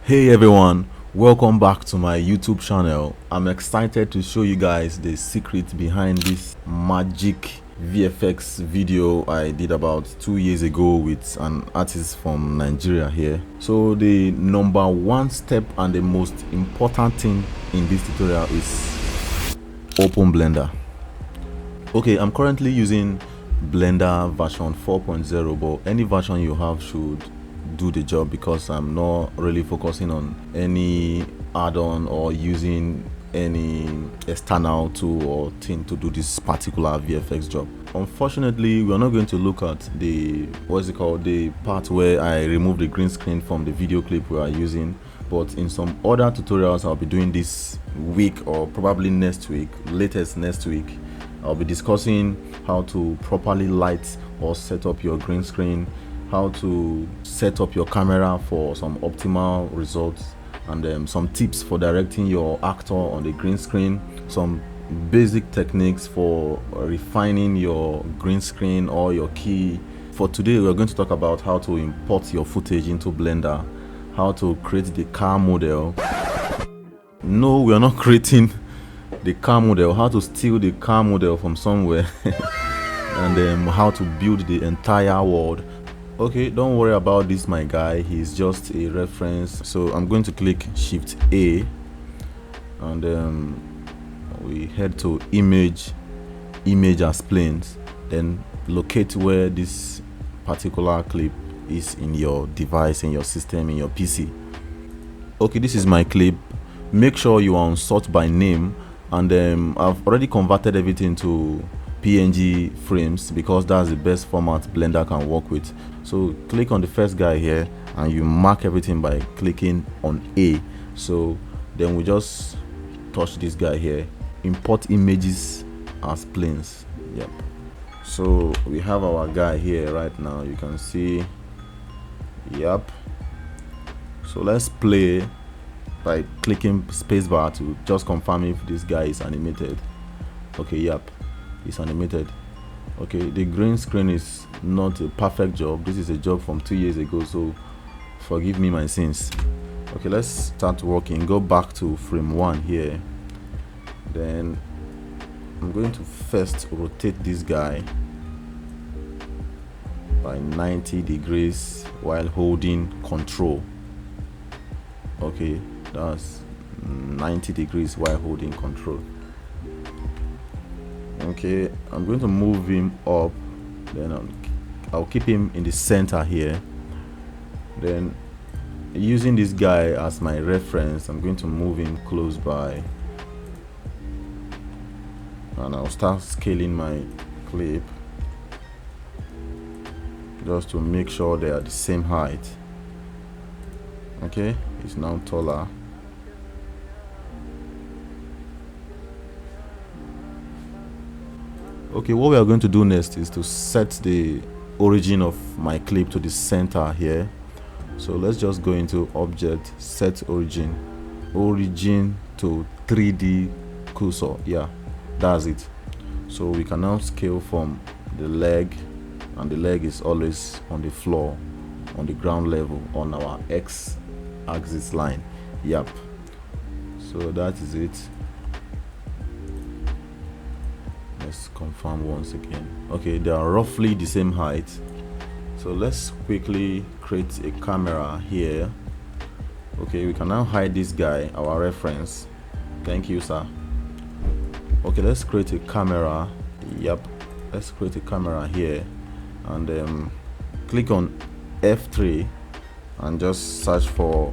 Hey everyone, welcome back to my YouTube channel. I'm excited to show you guys the secret behind this magic VFX video I did about 2 years ago with an artist from Nigeria here. So the number one step and the most important thing in this tutorial is open Blender. Okay, I'm currently using Blender version 4.0, but any version you have should do the job because I'm not really focusing on any add-on or using any external tool or thing to do this particular VFX job. Unfortunately, we're not going to look at the the part where I remove the green screen from the video clip we are using, but in some other tutorials I'll be doing this week or probably next week, latest next week. I'll be discussing how to properly light or set up your green screen, how to set up your camera for some optimal results, and some tips for directing your actor on the green screen, some basic techniques for refining your green screen or your key. For today, we're going to talk about how to import your footage into Blender, how to create the car model. No, we are not creating the car model, how to steal the car model from somewhere and how to build the entire world. Okay, don't worry about this, my guy, he's just a reference. So I'm going to click Shift A and we head to image as planes, then locate where this particular clip is in your device, in your system, in your PC. Okay, this is my clip. Make sure you are on sort by name, and I've already converted everything to PNG frames because that's the best format Blender can work with. So click on the first guy here and you mark everything by clicking on A. So then we just touch this guy here, import images as planes. Yep, so we have our guy here right now, you can see. Yep, so let's play by clicking spacebar to just confirm if this guy is animated. Okay, yep, it's animated. Okay, the green screen is not a perfect job. This is a job from 2 years ago, so forgive me my sins. Okay, let's start working. Go back to frame 1 here. Then I'm going to first rotate this guy by 90 degrees while holding control. Okay, that's 90 degrees while holding control. Okay, I'm going to move him up, then I'll keep him in the center here. Then using this guy as my reference, I'm going to move him close by, and I'll start scaling my clip just to make sure they are the same height. Okay, it's now taller. Okay, what we are going to do next is to set the origin of my clip to the center here. So let's just go into object, set origin to 3D cursor. Yeah, that's it. So we can now scale from the leg, and the leg is always on the floor, on the ground level, on our X axis line. Yep, so that is it. Let's confirm once again. Okay, they are roughly the same height. So let's quickly create a camera here. Okay, we can now hide this guy, our reference. Thank you, sir. Okay, let's create a camera. Yep, let's create a camera here, and click on F3 and just search for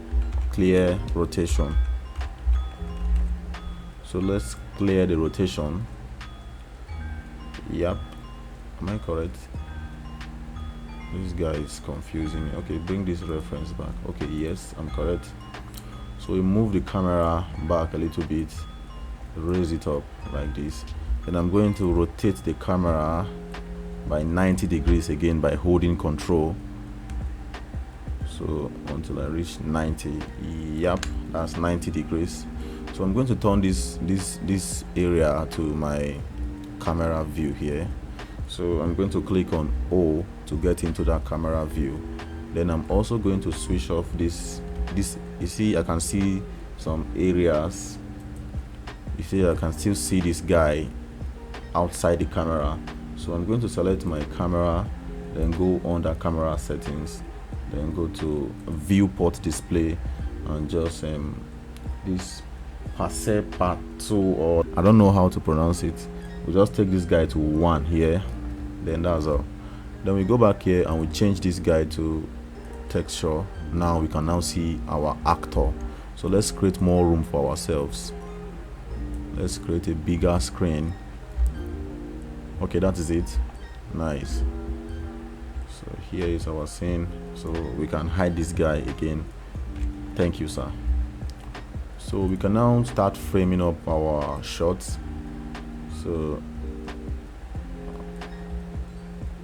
clear rotation. So let's clear the rotation. Yep, am I correct? This guy is confusing me. Okay, bring this reference back. Okay, yes, I'm correct. So we move the camera back a little bit, raise it up like this. Then I'm going to rotate the camera by 90 degrees again by holding control. So until I reach 90. Yep, that's 90 degrees. So I'm going to turn this area to my camera view here. So I'm going to click on O to get into that camera view. Then I'm also going to switch off this this, you see, I can see some areas. You see, I can still see this guy outside the camera. So I'm going to select my camera, then go under camera settings, then go to viewport display, and just this passe partout, or I don't know how to pronounce it. We just take this guy to 1 here, then that's all. Then we go back here and we change this guy to texture. Now we can now see our actor. So let's create more room for ourselves. Let's create a bigger screen. Okay, that is it. Nice. So here is our scene. So we can hide this guy again. Thank you, sir. So we can now start framing up our shots. So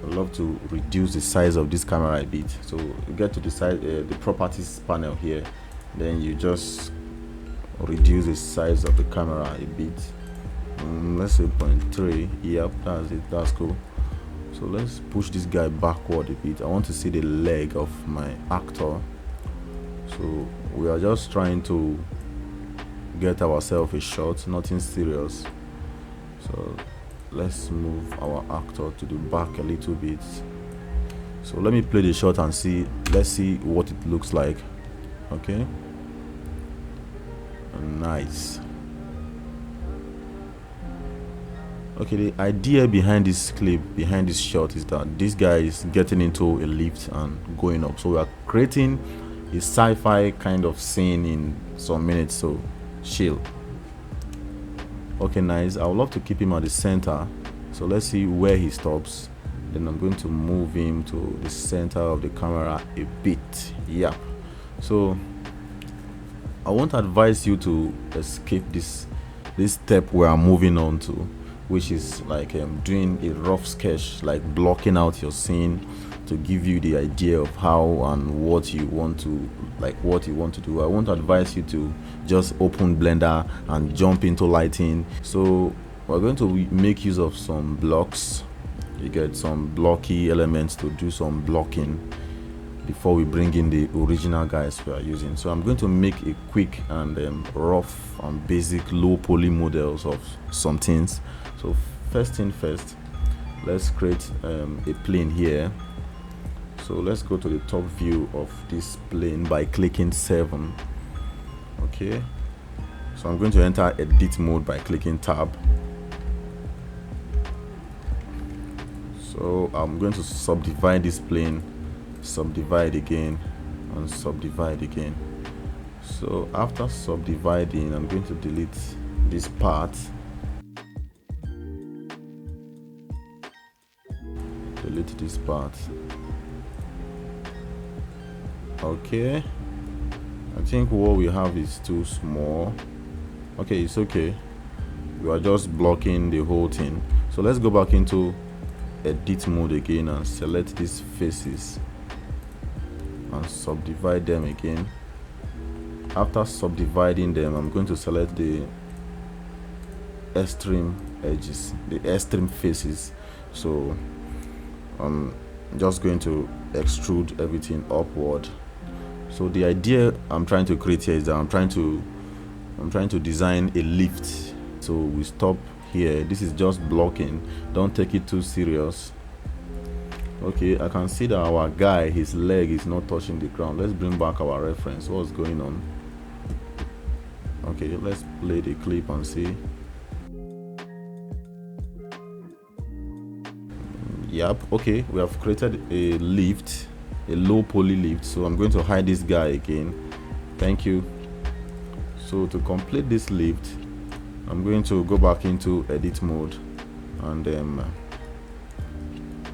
I'd love to reduce the size of this camera a bit. So you get to the properties panel here, then you just reduce the size of the camera a bit. Let's say 0.3. Yep, that's it. That's cool. So let's push this guy backward a bit. I want to see the leg of my actor. So we are just trying to get ourselves a shot, nothing serious. So let's move our actor to the back a little bit. So let me play the shot and see. Let's see what it looks like. Okay. Nice. Okay, the idea behind this clip, behind this shot, is that this guy is getting into a lift and going up. So we are creating a sci-fi kind of scene in some minutes. So chill. Okay, nice. I would love to keep him at the center. So let's see where he stops. Then I'm going to move him to the center of the camera a bit. Yeah. So I won't advise you to escape this step where I'm moving on to, which is like doing a rough sketch, like blocking out your scene to give you the idea of how and what you want to do. I won't advise you to just open Blender and jump into lighting. So we're going to make use of some blocks. You get some blocky elements to do some blocking before we bring in the original guys we are using. So I'm going to make a quick and rough and basic low poly models of some things. So first thing first, let's create a plane here. So let's go to the top view of this plane by clicking 7. Okay, so I'm going to enter edit mode by clicking tab. So I'm going to subdivide this plane, subdivide again, and subdivide again. So after subdividing, I'm going to delete this part, delete this part. Okay, I think what we have is too small. Okay, it's okay. We are just blocking the whole thing. So let's go back into edit mode again and select these faces and subdivide them again. After subdividing them, I'm going to select the extreme edges, the extreme faces. So I'm just going to extrude everything upward. So the idea I'm trying to create here is that I'm trying to design a lift. So we stop here. This is just blocking. Don't take it too serious. Okay, I can see that our guy, his leg is not touching the ground. Let's bring back our reference. What's going on? Okay, let's play the clip and see. Yep, okay, we have created a lift, a low poly lift. So I'm going to hide this guy again. Thank you. So to complete this lift, I'm going to go back into edit mode and then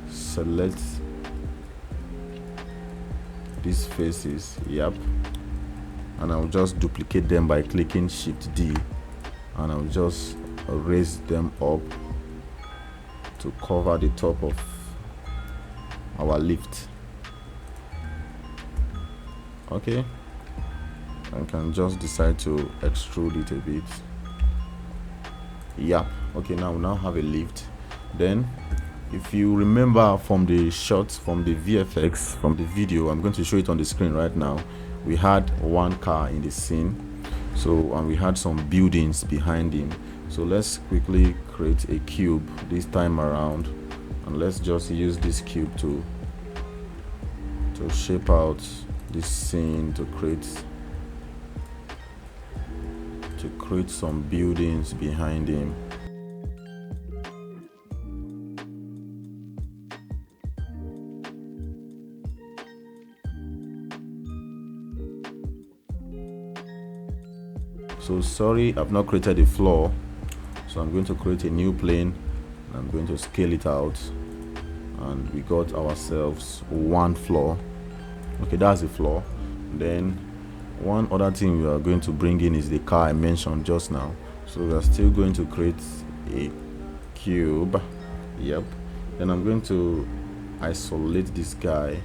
select these faces. Yep, and I'll just duplicate them by clicking Shift D, and I'll just raise them up to cover the top of our lift. Okay, I can just decide to extrude it a bit. Yeah, okay, now we now have a lift. Then if you remember from the shots, from the VFX, from the video, I'm going to show it on the screen right now. we had one car in the scene, so and we had some buildings behind him. So let's quickly create a cube this time around, and let's just use this cube to shape out this scene, to create some buildings behind him. So sorry, I've not created a floor, so I'm going to create a new plane. I'm going to scale it out, and we got ourselves one floor. Okay, that's the floor. Then one other thing we are going to bring in is the car I mentioned just now. So we are still going to create a cube. Yep. Then I'm going to isolate this guy.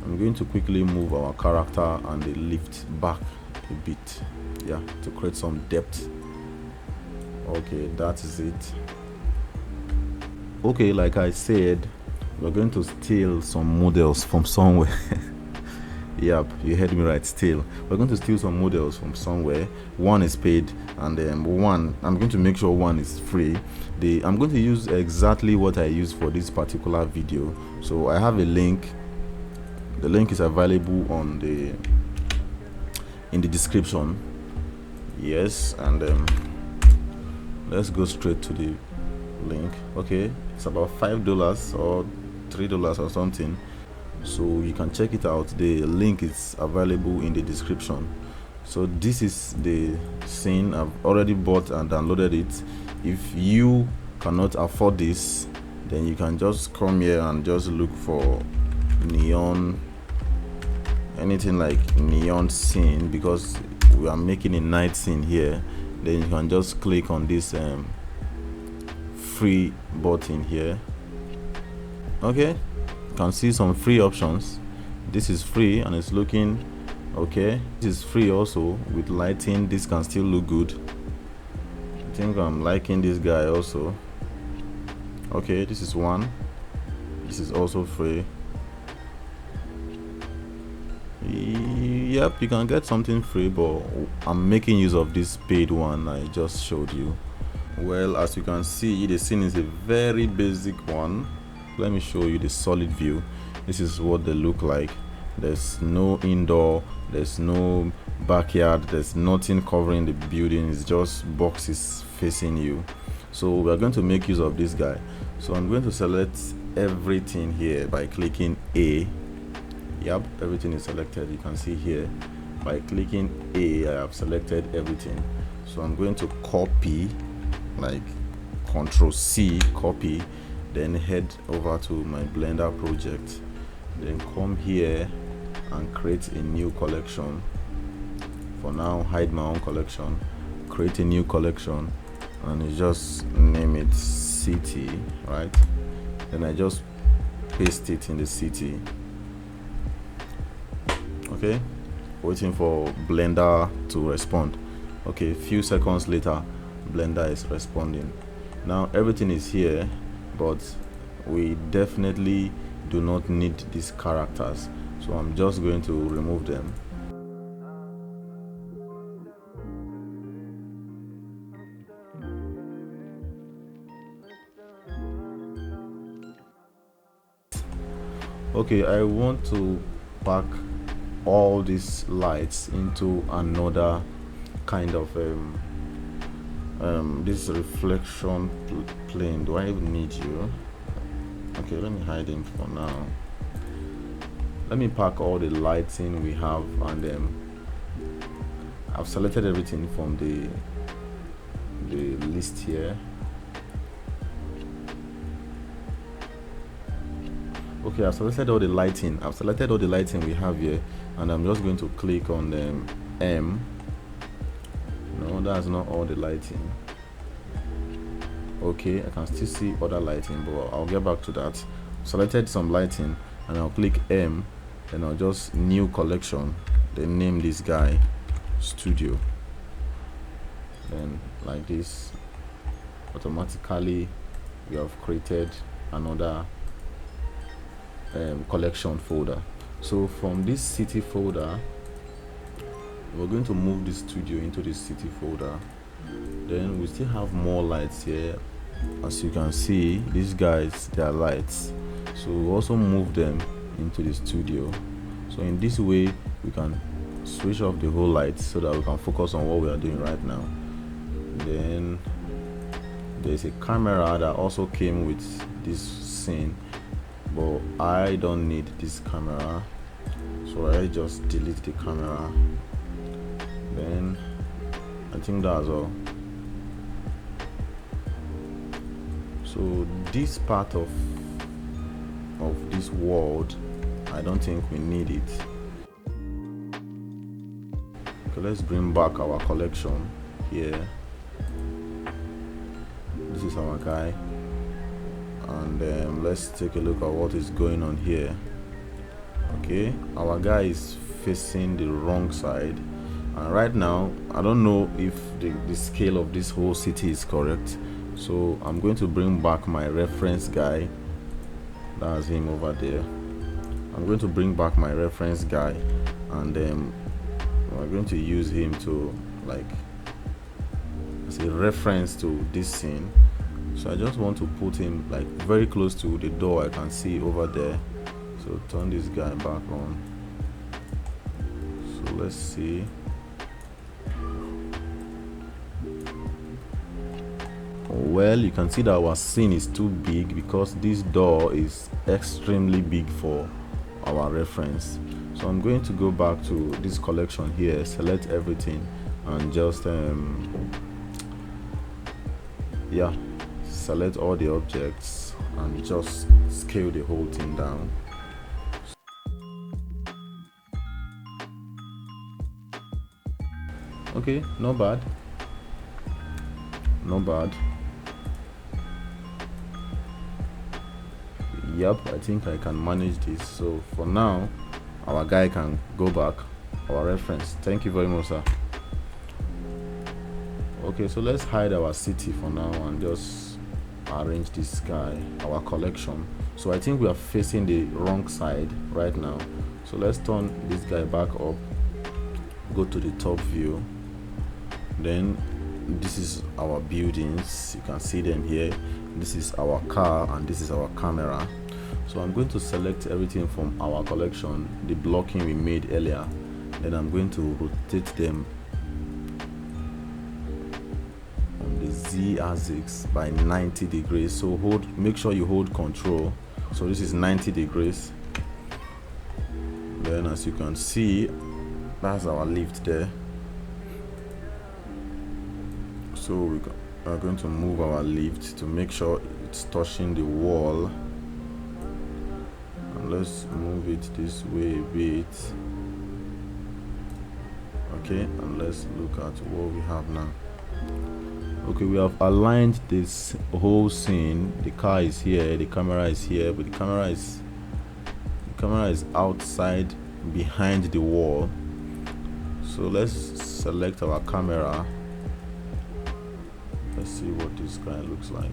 I'm going to quickly move our character and the lift back a bit, yeah, to create some depth. Okay, that is it. Okay, like I said, we're going to steal some models from somewhere. Yep, you heard me right, steal. We're going to steal some models from somewhere. One is paid, and one, I'm going to make sure one is free. I'm going to use exactly what I used for this particular video. So I have a link. The link is available in the description. Yes, and let's go straight to the link. Okay, it's about $5 or $3 or something, so you can check it out. The link is available in the description. So this is the scene. I've already bought and downloaded it. If you cannot afford this, then you can just come here and just look for neon, anything like neon scene, because we are making a night scene here. Then you can just click on this free button here. Okay, you can see some free options. This is free and it's looking okay. This is free also with lighting. This can still look good. I think I'm liking this guy also. Okay, this is one. This is also free. Yep, you can get something free, but I'm making use of this paid one I just showed you. Well, as you can see, the scene is a very basic one. Let me show you the solid view. This is what they look like. There's no indoor, there's no backyard, there's nothing covering the building. It's just boxes facing you. So we're going to make use of this guy. So I'm going to select everything here by clicking A. Yep, everything is selected. You can see here by clicking A, I have selected everything. So I'm going to copy, like Ctrl C, copy, then head over to my Blender project, then come here and create a new collection. For now, hide my own collection, create a new collection, and you just name it city, right? Then I just paste it in the city. Okay, waiting for Blender to respond. Okay, a few seconds later, Blender is responding. Now everything is here, but we definitely do not need these characters, so I'm just going to remove them. Okay, I want to pack all these lights into another kind of this reflection plane. Do I even need you? Okay, let me hide him for now. Let me pack all the lighting we have, and I've selected everything from the list here. Okay, I've selected all the lighting. I've selected all the lighting we have here, and I'm just going to click on M. No, that's not all the lighting. Okay, I can still see other lighting, but I'll get back to that. selected some lighting, and I'll click M, and I'll just new collection, then name this guy studio. Then like this, automatically we have created another collection folder. So from this city folder, we're going to move this studio into the city folder. Then we still have more lights here. As you can see, these guys, they are lights, so we also move them into the studio. So in this way we can switch off the whole light so that we can focus on what we are doing right now. Then there's a camera that also came with this scene, but I don't need this camera, so I just delete the camera. Then I think that's all. So this part of this world, I don't think we need it. Okay, let's bring back our collection here. This is our guy, and let's take a look at what is going on here. Okay, our guy is facing the wrong side, and right now I don't know if the scale of this whole city is correct, so I'm going to bring back my reference guy. That's him over there. I'm going to bring back my reference guy, and we're going to use him to, like, as a reference to this scene. So I just want to put him like very close to the door I can see over there. So turn this guy back on. So let's see. Well, you can see that our scene is too big because this door is extremely big for our reference. So I'm going to go back to this collection here, select everything, and just select all the objects and just scale the whole thing down. Okay, not bad, not bad. Yep, I think I can manage this. So for now, our guy can go back, our reference. Thank you very much, sir. Okay, so let's hide our city for now and just arrange this guy, our collection. So I think we are facing the wrong side right now. So let's turn this guy back up, go to the top view. Then this is our buildings, you can see them here. This is our car and this is our camera. So I'm going to select everything from our collection, the blocking we made earlier. Then I'm going to rotate them on the z-axis by 90 degrees. So make sure you hold control. So this is 90 degrees. Then as you can see, that's our lift there. So we are going to move our lift to make sure it's touching the wall. And let's move it this way a bit. Okay, and let's look at what we have now. Okay, we have aligned this whole scene. The car is here, the camera is here, but the camera is outside behind the wall. So let's select our camera. Let's see what this guy looks like.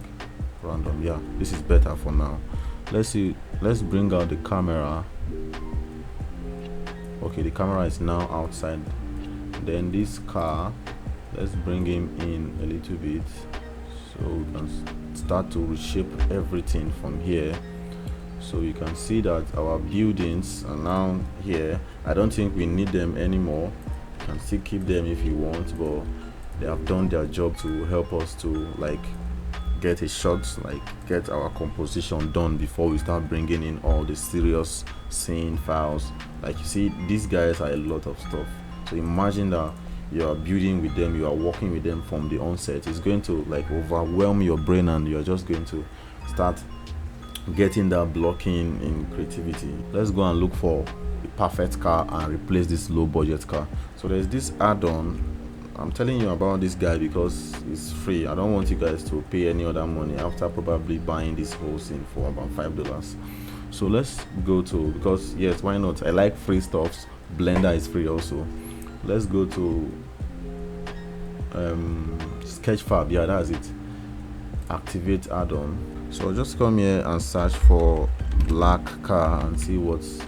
Random. Yeah, this is better for now. Let's bring out the camera. Okay, the camera is now outside. Then this car, let's bring him in a little bit so we can start to reshape everything from here. So you can see that our buildings are now here. I don't think we need them anymore. You can still keep them if you want, but they have done their job to help us to like get a shot, like get our composition done before we start bringing in all the serious scene files. Like you see, these guys are a lot of stuff. So imagine that you are building with them, you are working with them from the onset. It's going to like overwhelm your brain and you're just going to start getting that blocking in creativity. Let's go and look for a perfect car and replace this low budget car. So there's this add-on I'm telling you about this guy because it's free. I don't want you guys to pay any other money after probably buying this whole scene for about $5. So let's go to, because yes, why not? I like free stuffs. Blender is free also. Let's go to Sketchfab. Yeah, that's it. Activate add-on. So just come here and search for black car and see what's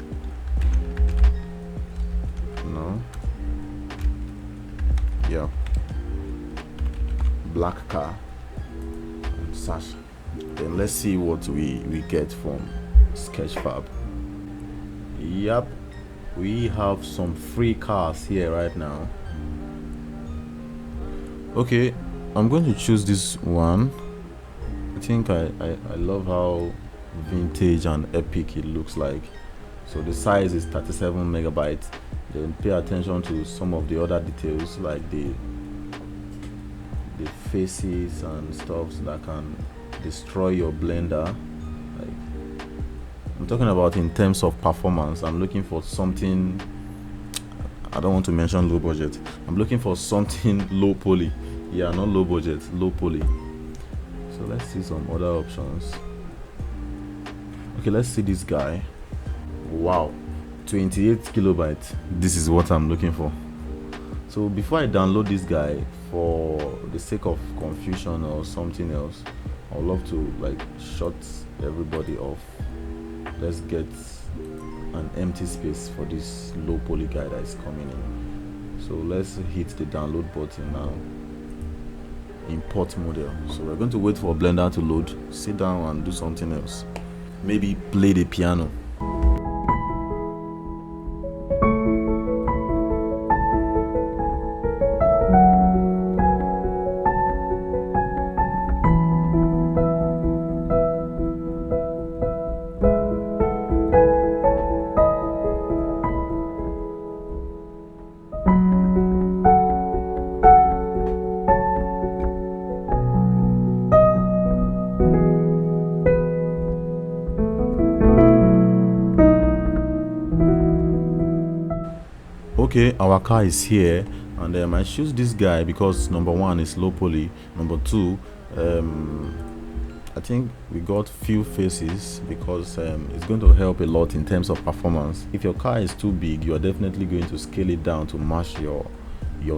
yeah, black car, and search. Then let's see what we get from Sketchfab. Yep, we have some free cars here right now. Okay, I'm going to choose this one. I think I love how vintage and epic it looks like. So the size is 37 megabytes. Then pay attention to some of the other details like the faces and stuff that can destroy your blender. Like, I'm talking about in terms of performance. I'm looking for something, I don't want to mention low budget. I'm looking for something low poly. Yeah, not low budget, low poly. So let's see some other options. Okay, let's see this guy. Wow, 28 kilobytes. This is what I'm looking for. So before I download this guy, for the sake of confusion or something else, I would love to like shut everybody off. Let's get an empty space for this low poly guy that is coming in. So let's hit the download button now. Import model. So we're going to wait for Blender to load, sit down and do something else. Maybe play the piano. Okay, our car is here, and I choose this guy because number one is low poly, number two, I think we got few faces because it's going to help a lot in terms of performance. If your car is too big, you are definitely going to scale it down to match your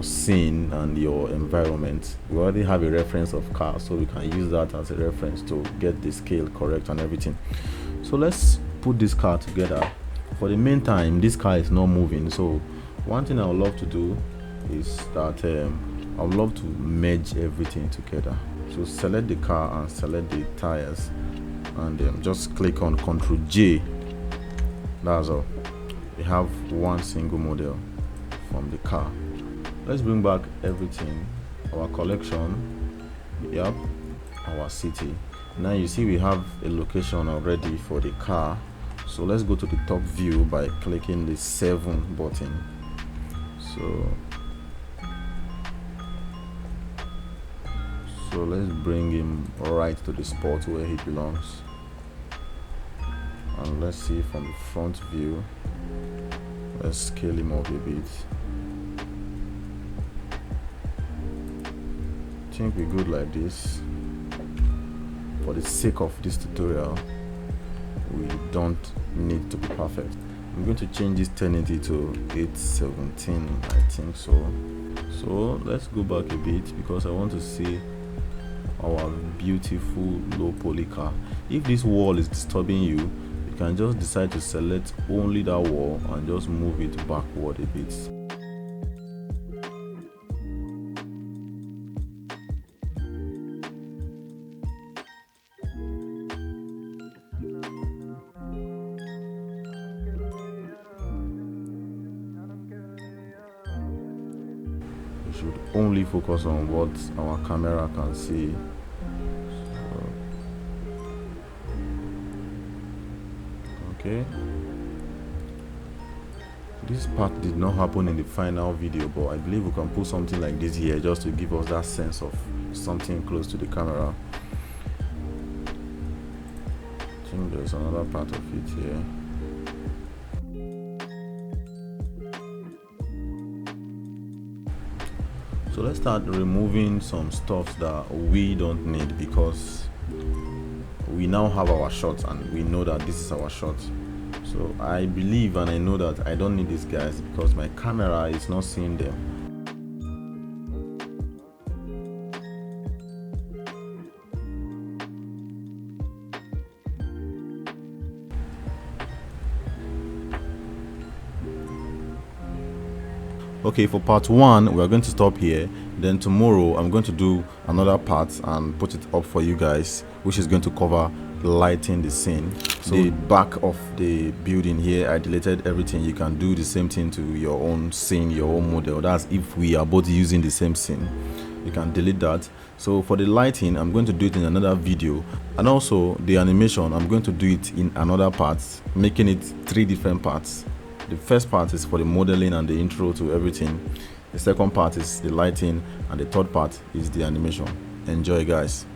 scene and your environment. We already have a reference of car, so we can use that as a reference to get the scale correct and everything. So let's put this car together. For the meantime, this car is not moving, so one thing I would love to do is that I would love to merge everything together. So select the car and select the tires, and just click on Ctrl J. That's all. We have one single model from the car. Let's bring back everything, our collection, yep, our city. Now you see we have a location already for the car. So let's go to the top view by clicking the 7 button. So let's bring him right to the spot where he belongs, and let's see from the front view. Let's scale him up a bit. I think we're good like this. For the sake of this tutorial, we don't need to be perfect. I'm going to change this 1080 to 817, I think so. So let's go back a bit because I want to see our beautiful low poly car. If this wall is disturbing you, you can just decide to select only that wall and just move it backward a bit. Should only focus on what our camera can see. Okay, this part did not happen in the final video, but I believe we can put something like this here just to give us that sense of something close to the camera. I think there's another part of it here. So let's start removing some stuff that we don't need, because we now have our shot and we know that this is our shot. So I believe and I know that I don't need these guys because my camera is not seeing them. Okay, for part 1 we are going to stop here. Then tomorrow I'm going to do another part and put it up for you guys, which is going to cover lighting the scene. So the back of the building here, I deleted everything. You can do the same thing to your own scene, your own model. That's if we are both using the same scene. You can delete that. So for the lighting, I'm going to do it in another video, and also the animation, I'm going to do it in another part, making it 3 different parts. The first part is for the modeling and the intro to everything. The second part is the lighting, and the third part is the animation. Enjoy, guys.